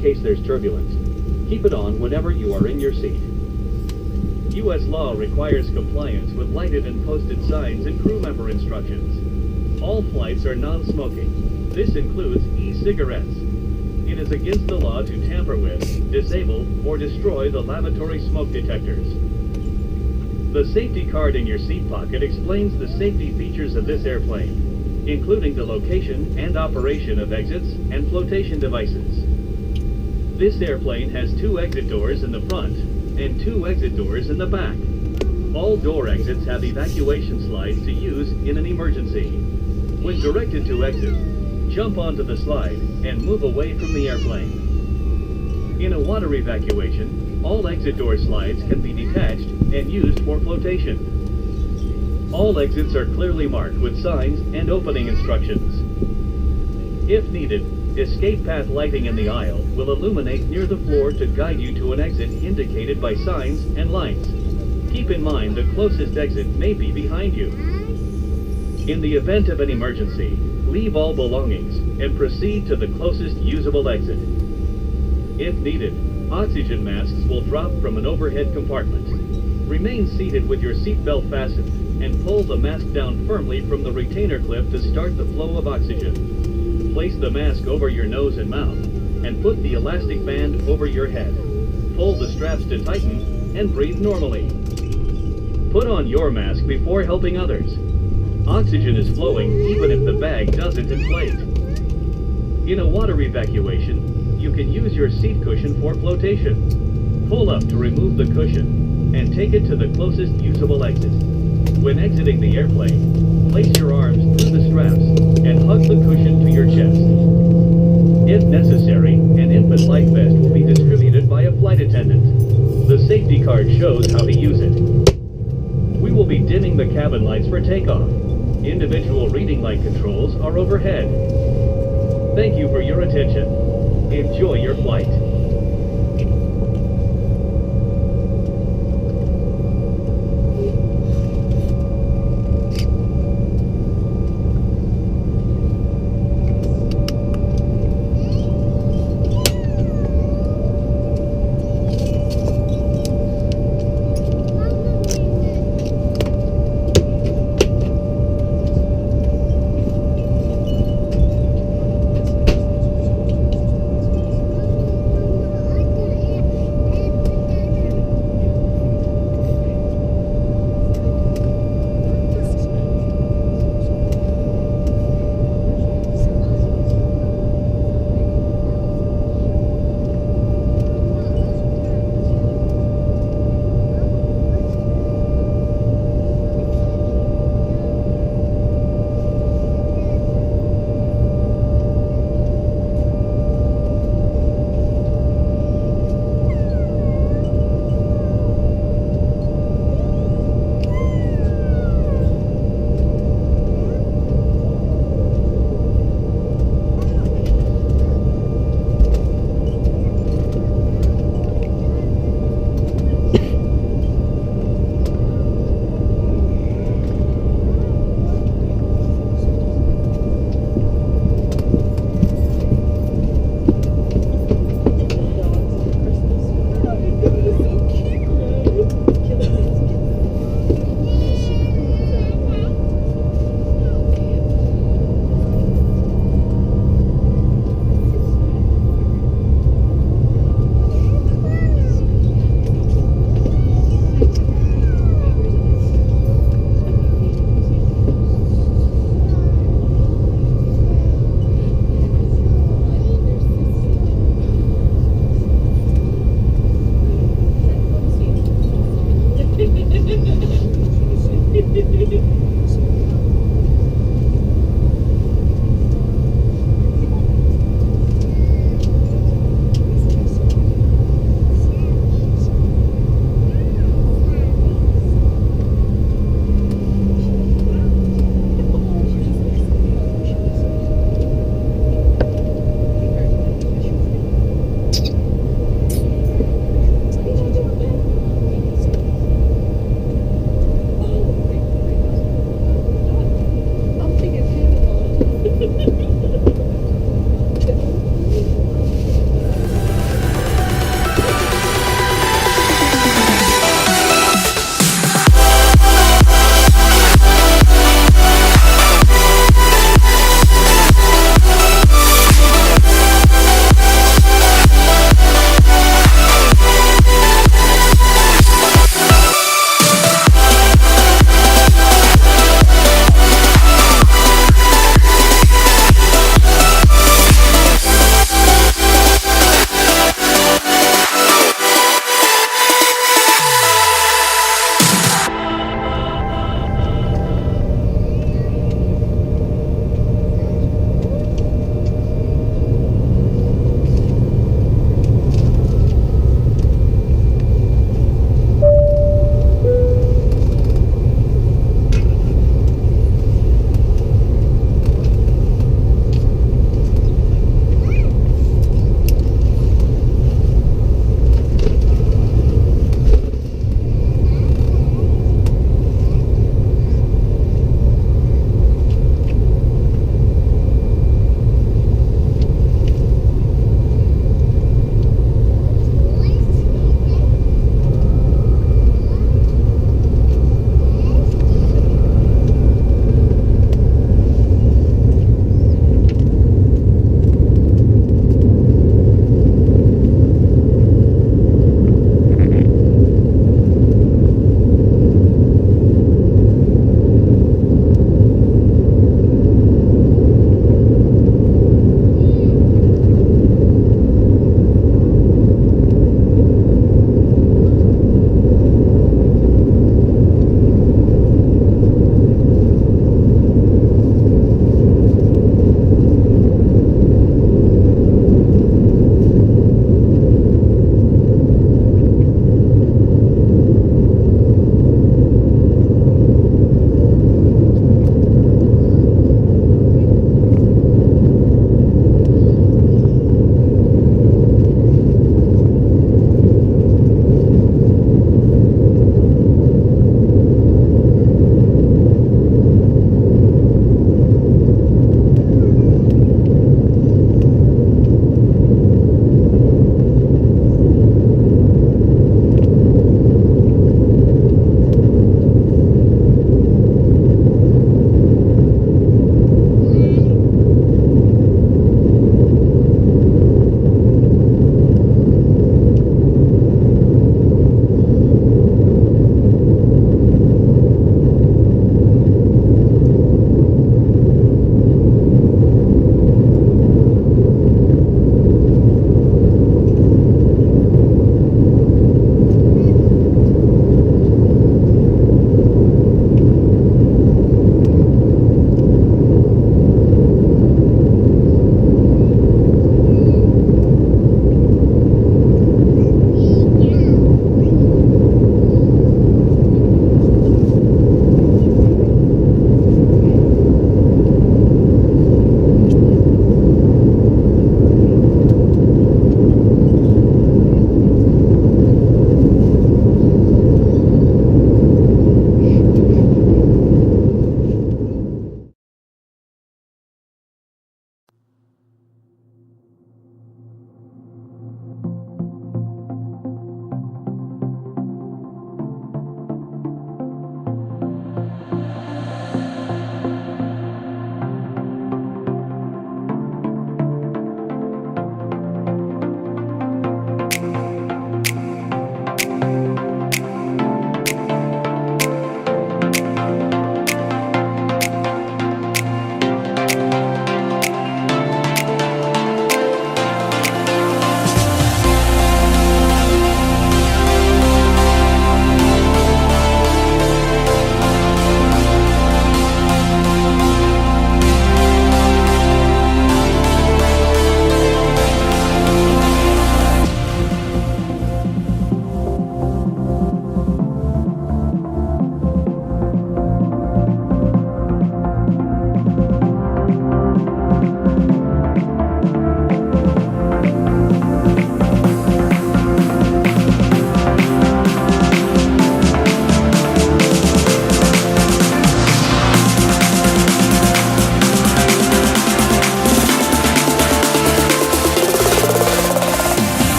in case there's turbulence. Keep it on whenever you are in your seat. U.S. law requires compliance with lighted and posted signs and crew member instructions. All flights are non-smoking. This includes e-cigarettes. It is against the law to tamper with, disable, or destroy the lavatory smoke detectors. The safety card in your seat pocket explains the safety features of this airplane, including the location and operation of exits and flotation devices. This airplane has 2 exit doors in the front and 2 exit doors in the back. All door exits have evacuation slides to use in an emergency. When directed to exit, jump onto the slide and move away from the airplane. In a water evacuation, all exit door slides can be detached and used for flotation. All exits are clearly marked with signs and opening instructions. If needed, escape path lighting in the aisle will illuminate near the floor to guide you to an exit indicated by signs and lights. Keep in mind the closest exit may be behind you. In the event of an emergency, leave all belongings and proceed to the closest usable exit. If needed, oxygen masks will drop from an overhead compartment. Remain seated with your seatbelt fastened and pull the mask down firmly from the retainer clip to start the flow of oxygen. Place the mask over your nose and mouth and put the elastic band over your head. Pull the straps to tighten and breathe normally. Put on your mask before helping others. Oxygen is flowing even if the bag doesn't inflate. In a water evacuation, you can use your seat cushion for flotation. Pull up to remove the cushion and take it to the closest usable exit. When exiting the airplane, place your arms through the straps and hug the cushion to your chest. If necessary, an infant life vest will be distributed by a flight attendant. The safety card shows how to use it. We will be dimming the cabin lights for takeoff. Individual reading light controls are overhead. Thank you for your attention. Enjoy your flight.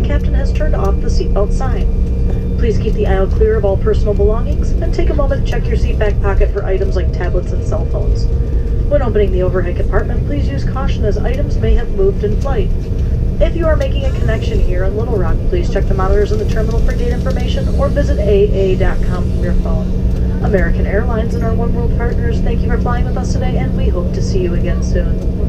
the captain has turned off the seatbelt sign. Please keep the aisle clear of all personal belongings and take a moment to check your seat back pocket for items like tablets and cell phones. When opening the overhead compartment, please use caution as items may have moved in flight. If you are making a connection here in Little Rock, please check the monitors in the terminal for gate information or visit AA.com from your phone. American Airlines and our One World partners, thank you for flying with us today, and we hope to see you again soon.